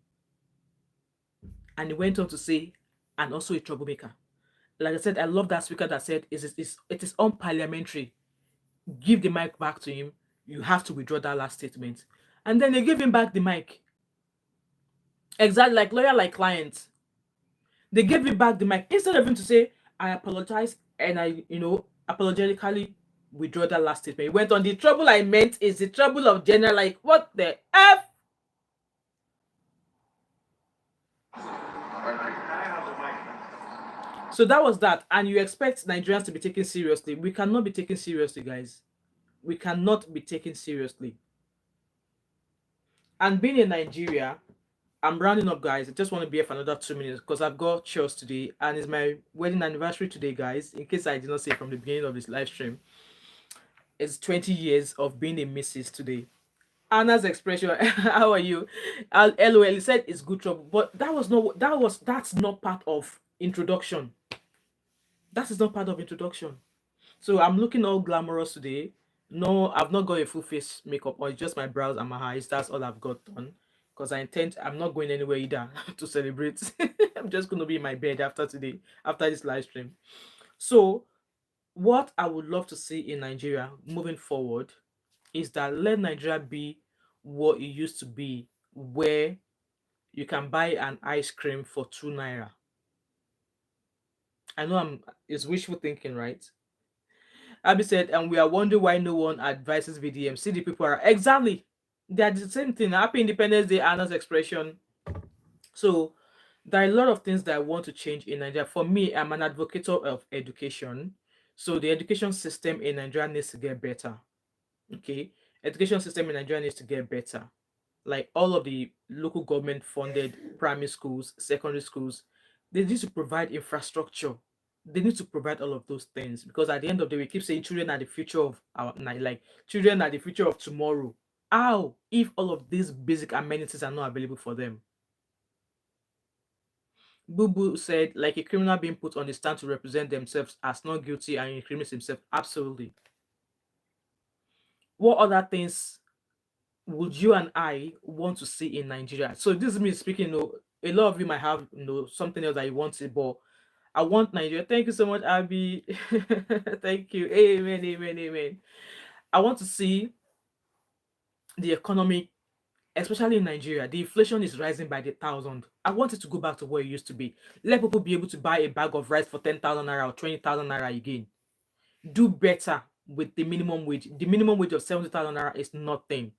And he went on to say, and also a troublemaker. Like I said, I love that speaker that said, it is unparliamentary. Give the mic back to him. You have to withdraw that last statement. And then they gave him back the mic. Exactly like lawyer, like client. They gave him back the mic. Instead of him to say, I apologize, and I, apologetically withdraw that last statement. He went on, the trouble I meant is the trouble of general, like, what the F? So that was that. And you expect Nigerians to be taken seriously. We cannot be taken seriously, guys. We cannot be taken seriously. And being in Nigeria, I'm rounding up, guys. I just want to be here for another 2 minutes because I've got chores today, and it's my wedding anniversary today, guys. In case I did not say from the beginning of this live stream, it's 20 years of being a missus today. Anna's expression, how are you? LOL, he said it's good trouble, but that's not part of introduction. That is not part of introduction. So I'm looking all glamorous today, No, I've not got a full face makeup on. It's just my brows and my eyes. That's all I've got done. Because I'm not going anywhere either to celebrate. I'm just going to be in my bed after today, after this live stream. So, what I would love to see in Nigeria moving forward is that let Nigeria be what it used to be, where you can buy an ice cream for 2 naira. I know it's wishful thinking, right? Abby said, and we are wondering why no one advises VDM. See, the people are exactly, they're the same thing. Happy Independence Day, Anna's expression. So there are a lot of things that I want to change in Nigeria. For me, I'm an advocate of education. So the education system in Nigeria needs to get better. Okay, education system in Nigeria needs to get better. Like all of the local government funded primary schools, secondary schools, they need to provide infrastructure. They need to provide all of those things, because at the end of the day, we keep saying children are the future of like children are the future of tomorrow. How if all of these basic amenities are not available for them? Boo Boo said, like a criminal being put on the stand to represent themselves as not guilty and incriminates himself. Absolutely. What other things would you and I want to see in Nigeria? So this is me speaking. A lot of you might have something else that you want to, but I want Nigeria. Thank you so much, Abby. Thank you. Amen. Amen. Amen. I want to see the economy, especially in Nigeria. The inflation is rising by the thousand. I want it to go back to where it used to be. Let people be able to buy a bag of rice for 10,000 naira or 20,000 naira again. Do better with the minimum wage. The minimum wage of 70,000 naira is nothing.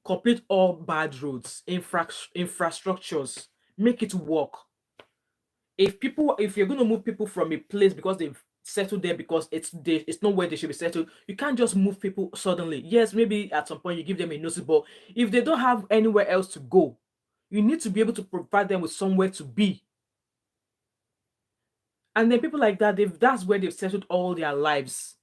Complete all bad roads, infrastructures, make it work. If you're going to move people from a place because they've settled there because it's not where they should be settled, you can't just move people suddenly. Yes, maybe at some point you give them a notice, but if they don't have anywhere else to go, you need to be able to provide them with somewhere to be. And then people like that, that's where they've settled all their lives.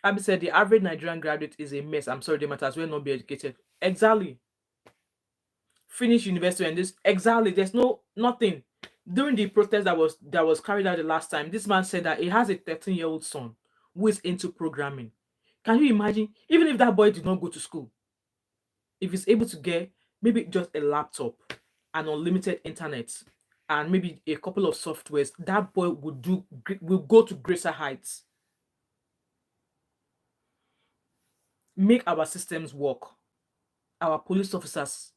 Abby said the average Nigerian graduate is a mess. I'm sorry, they might as well not be educated. Exactly. Finish university and this exactly. There's nothing. During the protest that was carried out the last time, this man said that he has a 13-year-old son who is into programming. Can you imagine? Even if that boy did not go to school, if he's able to get maybe just a laptop and unlimited internet and maybe a couple of softwares, that boy will go to greater heights. Make our systems work. Our police officers,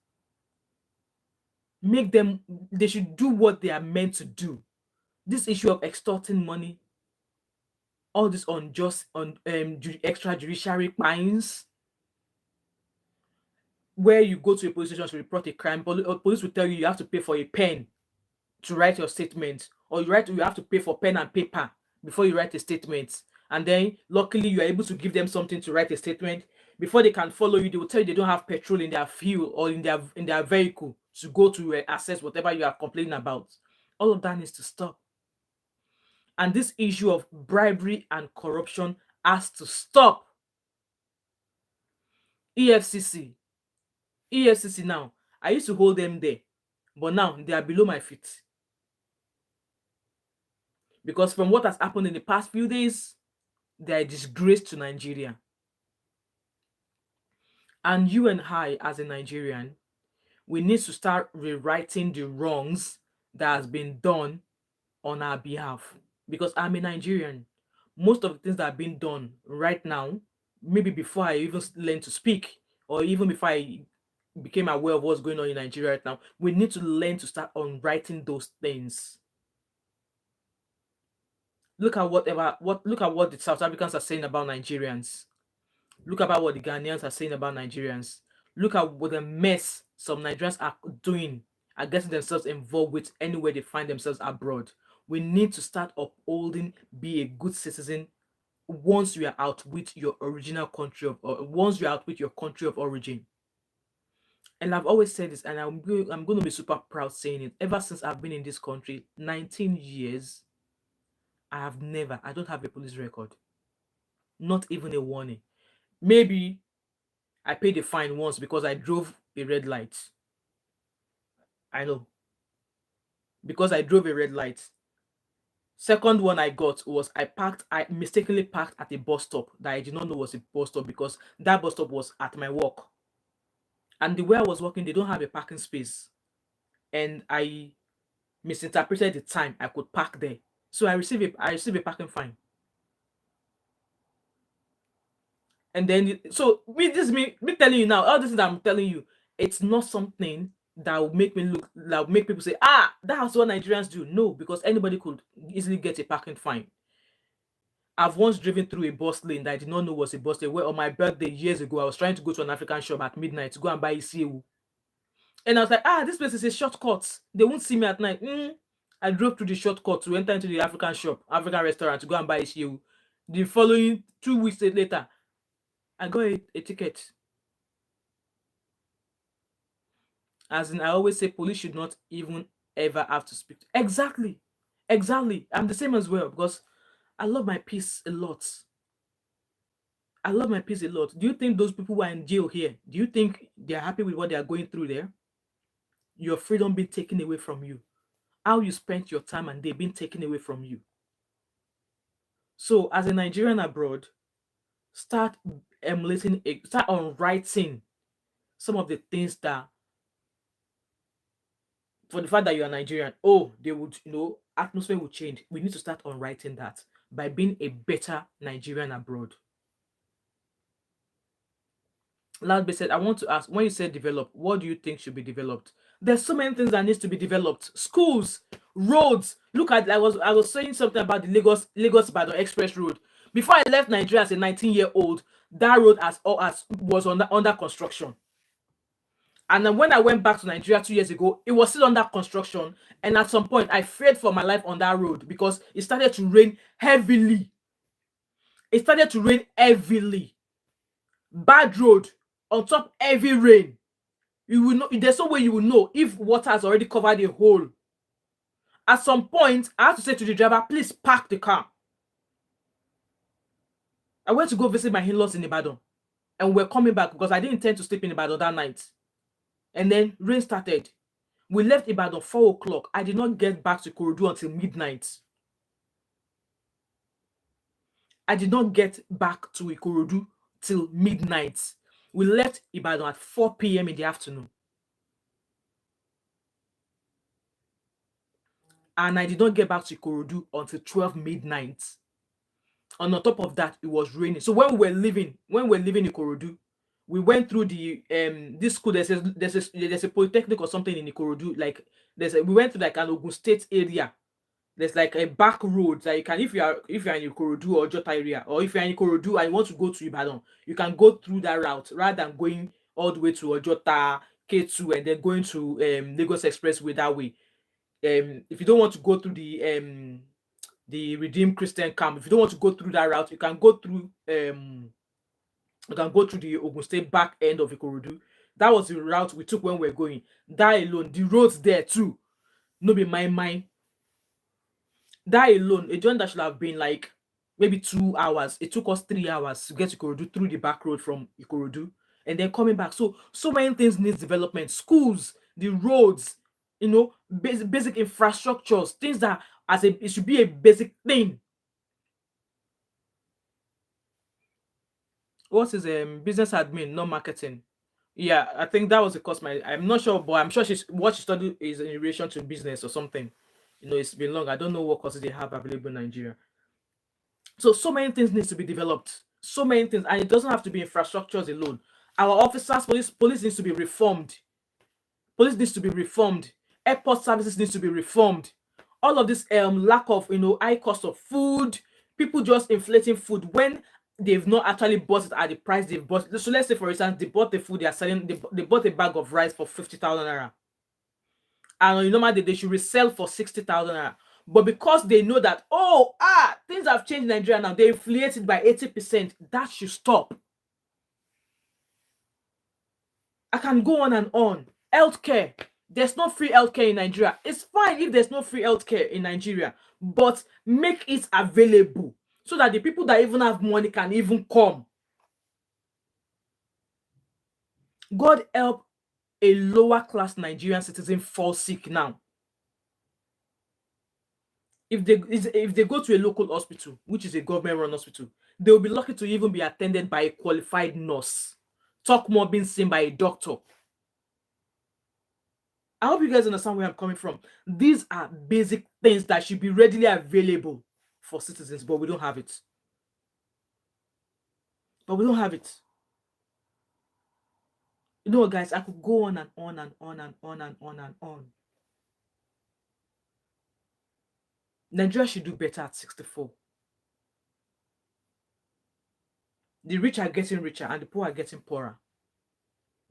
make them, they should do what they are meant to do. This issue of extorting money, all this unjust extrajudiciary fines, where you go to a police station to report a crime, police will tell you have to pay for a pen to write your statement, or you have to pay for pen and paper before you write a statement. And then luckily you are able to give them something to write a statement. Before they can follow you, they will tell you they don't have petrol in their fuel or in their vehicle to go to access whatever you are complaining about. All of that needs to stop. And this issue of bribery and corruption has to stop. EFCC. EFCC now. I used to hold them there, but now they are below my feet. Because from what has happened in the past few days, they are a disgrace to Nigeria. And you and I, as a Nigerian, we need to start rewriting the wrongs that has been done on our behalf. Because I'm a Nigerian. Most of the things that are being done right now, maybe before I even learned to speak, or even before I became aware of what's going on in Nigeria right now, we need to learn to start on writing those things. Look at what the South Africans are saying about Nigerians. Look about what the Ghanaians are saying about Nigerians. Look at what the mess some Nigerians are doing and getting themselves involved with anywhere they find themselves abroad. We need to start upholding, be a good citizen once you are out with your original country once you're out with your country of origin. And I've always said this, and I'm going to be super proud saying it. Ever since I've been in this country, 19 years, I don't have a police record. Not even a warning. Maybe I paid a fine once because I drove a red light. I know. Because I drove a red light. Second one I got was I mistakenly parked at a bus stop that I did not know was a bus stop because that bus stop was at my work. And the way I was working, they don't have a parking space. And I misinterpreted the time I could park there. So I received a parking fine. And then so me telling you now, all this that I'm telling you, it's not something that will make me look that will make people say, ah, that's what Nigerians do. No, because anybody could easily get a parking fine. I've once driven through a bus lane that I did not know was a bus lane where on my birthday years ago I was trying to go to an African shop at midnight to go and buy ECU. And I was like, ah, this place is a shortcut. They won't see me at night. I drove through the shortcut to enter into the African shop, African restaurant to go and buy ECU. The following 2 weeks later, I got a ticket. As in, I always say police should not even ever have to speak. Exactly. Exactly. I'm the same as well because I love my peace a lot. I love my peace a lot. Do you think those people who are in jail here, do you think they're happy with what they are going through there? Your freedom being taken away from you. How you spent your time and day being taken away from you. So as a Nigerian abroad, start start on writing some of the things that for the fact that you are Nigerian, oh, they would, atmosphere will change. We need to start on writing that by being a better Nigerian abroad. Last bit said, I want to ask, when you say develop, what do you think should be developed? There's so many things that needs to be developed. Schools, roads. Look at I was saying something about the Lagos Ibadan Express Road. Before I left Nigeria as a 19-year-old, that road was under construction. And then when I went back to Nigeria 2 years ago, it was still under construction. And at some point, I feared for my life on that road because it started to rain heavily. It started to rain heavily. Bad road on top heavy rain. You will know. There's no way you will know if water has already covered a hole. At some point, I had to say to the driver, please park the car. I went to go visit my in-laws in Ibadan. And we're coming back because I didn't intend to sleep in Ibadan that night. And then rain started. We left Ibadan 4 o'clock. I did not get back to Ikorodu until midnight. I did not get back to Ikorodu till midnight. We left Ibadan at 4 p.m. in the afternoon. And I did not get back to Ikorodu until 12 midnight. And on top of that, it was raining. So when we were leaving Ikorodu, we went through the this school. There's a polytechnic or something in Ikorodu. Like we went to like an Ogun State area. There's like a back road that you can, if you're in Ikorodu or Jota area, or if you're in Ikorodu and you want to go to Ibadan, you can go through that route rather than going all the way to Ojota, K2, and then going to Lagos Expressway that way. If you don't want to go through the Redeemed Christian Camp, if you don't want to go through that route, you can go through the Ogun State back end of Ikorodu. That was the route we took when we were going. That alone, the roads there too, no be my. That alone, a journey that should have been like maybe 2 hours. It took us 3 hours to get to Ikorodu through the back road from Ikorodu and then coming back. So many things need development. Schools, the roads, basic infrastructures, things that it should be a basic thing. What is business admin, not marketing? Yeah, I think that was the course. I'm not sure, but I'm sure what she studied is in relation to business or something. It's been long. I don't know what courses they have available in Nigeria. So many things needs to be developed. So many things, and it doesn't have to be infrastructures alone. Our officers, police needs to be reformed. Police needs to be reformed. Airport services needs to be reformed. All of this lack of high cost of food, people just inflating food when they've not actually bought it at the price they've bought. So let's say for instance they bought the food they are selling. They bought a bag of rice for 50,000 naira, and on a normal day they should resell for 60,000 naira. But because they know that things have changed in Nigeria now, they inflate it by 80%. That should stop. I can go on and on. Healthcare. There's no free healthcare in Nigeria. It's fine if there's no free healthcare in Nigeria, but make it available so that the people that even have money can even come. God help a lower class Nigerian citizen fall sick now. If they go to a local hospital, which is a government-run hospital, they will be lucky to even be attended by a qualified nurse. Talk more being seen by a doctor. I hope you guys understand where I'm coming from. These are basic things that should be readily available for citizens, but we don't have it. But we don't have it. You know what, guys? I could go on and on and on and on and on and on. Nigeria should do better at 64. The rich are getting richer and the poor are getting poorer.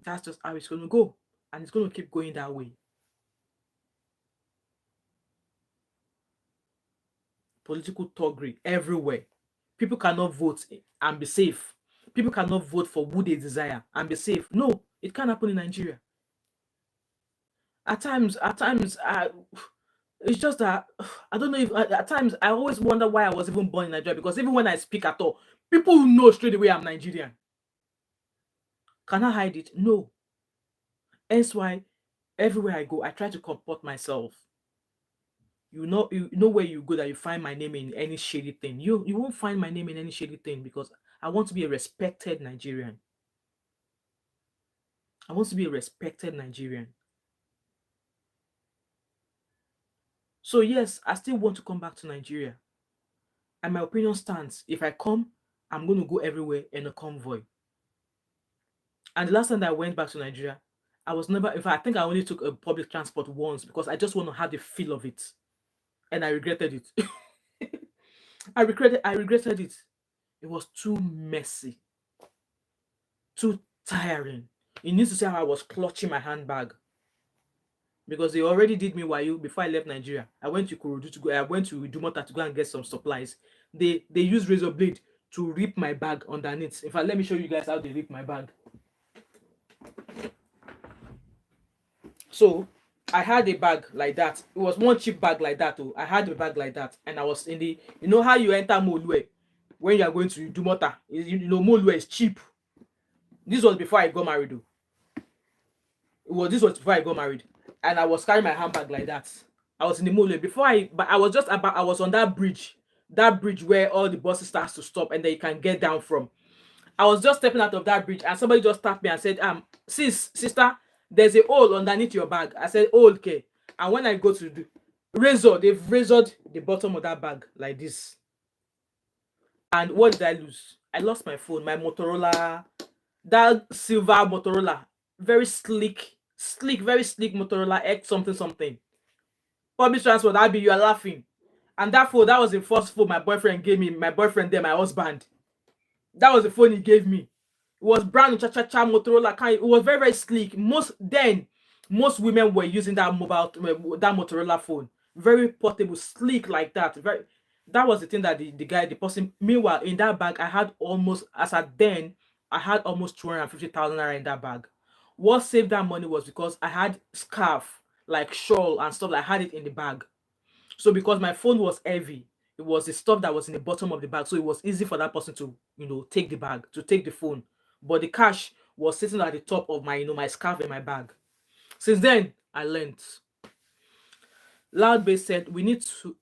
That's just how it's going to go. And it's going to keep going that way. Political thuggery everywhere. People cannot vote and be safe. People cannot vote for who they desire and be safe. No, it can't happen in Nigeria. At times, it's just that I don't know if at times I always wonder why I was even born in Nigeria, because even when I speak at all, people know straight away I'm Nigerian. Can I hide it? No. Hence why everywhere I go, I try to comport myself. You know where you go that you find my name in any shady thing. You won't find my name in any shady thing, because I want to be a respected Nigerian. I want to be a respected Nigerian. So yes, I still want to come back to Nigeria. And my opinion stands. If I come, I'm going to go everywhere in a convoy. And the last time that I went back to Nigeria, I was never, in fact, I think I only took a public transport once, because I just want to have the feel of it. And I regretted it. I regretted it. It was too messy, too tiring. You need to see how I was clutching my handbag, because they already did me while before I left Nigeria. I went to Kurudu to go. I went to Dumota to go and get some supplies. They used razor blade to rip my bag underneath. In fact, let me show you guys how they rip my bag. So I had a bag like that. It was one cheap bag like that. Oh, I had a bag like that, and I was in the. You know how you enter Molue when you are going to Dumota? You know Molue is cheap. This was before I got married. Though. This was before I got married, and I was carrying my handbag like that. I was in the Molue but I was I was on that bridge where all the buses starts to stop, and then you can get down from. I was just stepping out of that bridge, and somebody just tapped me and said, sister, there's a hole underneath your bag. I said, oh, okay. And when I go to the razor, they've razored the bottom of that bag like this. And what did I lose? I lost my phone, my Motorola, that silver Motorola, very sleek, very sleek Motorola X something. Public transport, you are laughing. And that phone, that was the first phone my boyfriend gave me. My boyfriend then, my husband. That was the phone he gave me. It was brand new cha-cha-cha Motorola. It was very, very sleek. Most women were using that Motorola phone. Very portable, sleek like that. That was the thing that the person. Meanwhile, in that bag, I had almost 250,000 naira in that bag. What saved that money was because I had scarf, like shawl and stuff. I had it in the bag. So because my phone was heavy, it was the stuff that was in the bottom of the bag. So it was easy for that person to, take the bag, to take the phone. But the cash was sitting at the top of my, my scarf in my bag. Since then, I learned. Loud Base said, we need to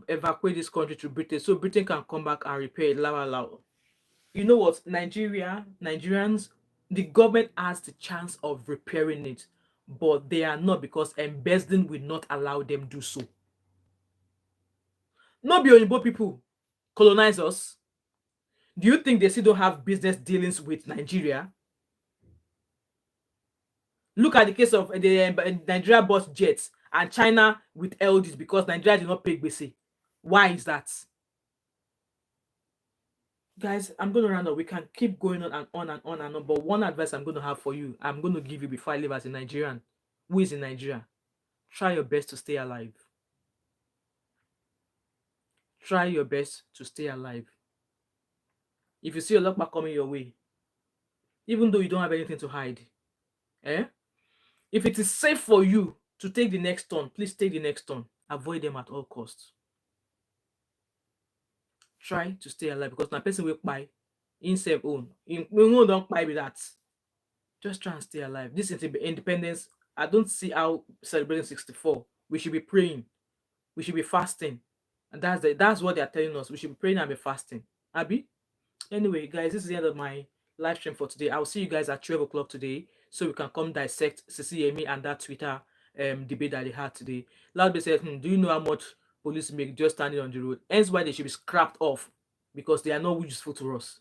evacuate this country to Britain so Britain can come back and repair it. Loud. You know what? Nigerians, the government has the chance of repairing it, but they are not, because embezzling will not allow them do so. No be Oyinbo people colonize us. Do you think they still don't have business dealings with Nigeria? Look at the case of the Nigeria bought jets and China withheld it because Nigeria did not pay gbese. Why is that? Guys, I'm going to round up. We can keep going on and on and on and on. But one advice I'm going to have for you, I'm going to give you before I leave as a Nigerian who is in Nigeria. Try your best to stay alive. Try your best to stay alive. If you see a lockback coming your way, even though you don't have anything to hide, if it is safe for you to take the next turn, please take the next turn. Avoid them at all costs. Try to stay alive, because na person will buy himself own. We don't buy with that. Just try and stay alive. This is independence. I don't see how celebrating 64. We should be praying. We should be fasting. And that's what they're telling us. We should be praying and be fasting. Abby? Anyway, guys, this is the end of my live stream for today. I'll see you guys at 12 o'clock today so we can come dissect CCME and that Twitter debate that they had today. Loudby said, do you know how much police make just standing on the road? Hence why they should be scrapped off because they are not useful to us.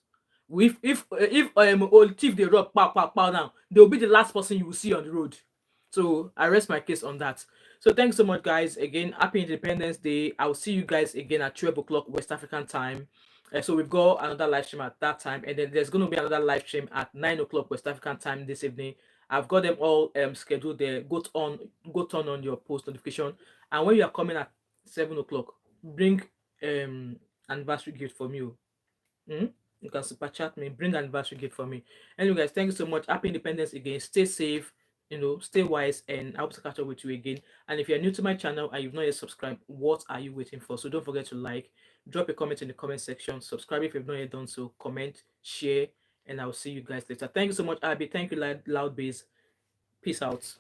If old chief they rob pow pow pow now, they'll be the last person you will see on the road. So I rest my case on that. So thanks so much, guys. Again, happy Independence Day. I'll see you guys again at 12 o'clock West African time. So we've got another live stream at that time, and then there's going to be another live stream at 9 o'clock West African time this evening. I've got them all scheduled there. Go turn on your post notification, and when you are coming at 7 o'clock, bring anniversary gift from you. You can super chat me, bring anniversary gift for me. Anyway, guys, thank you so much. Happy Independence again. Stay safe, stay wise, and I hope to catch up with you again. And if you're new to my channel and you've not yet subscribed, what are you waiting for? So don't forget to like, drop a comment in the comment section, subscribe if you've not yet done so, comment, share, and I'll see you guys later. Thank you so much, Abby. Thank you, Loud Base. Peace out.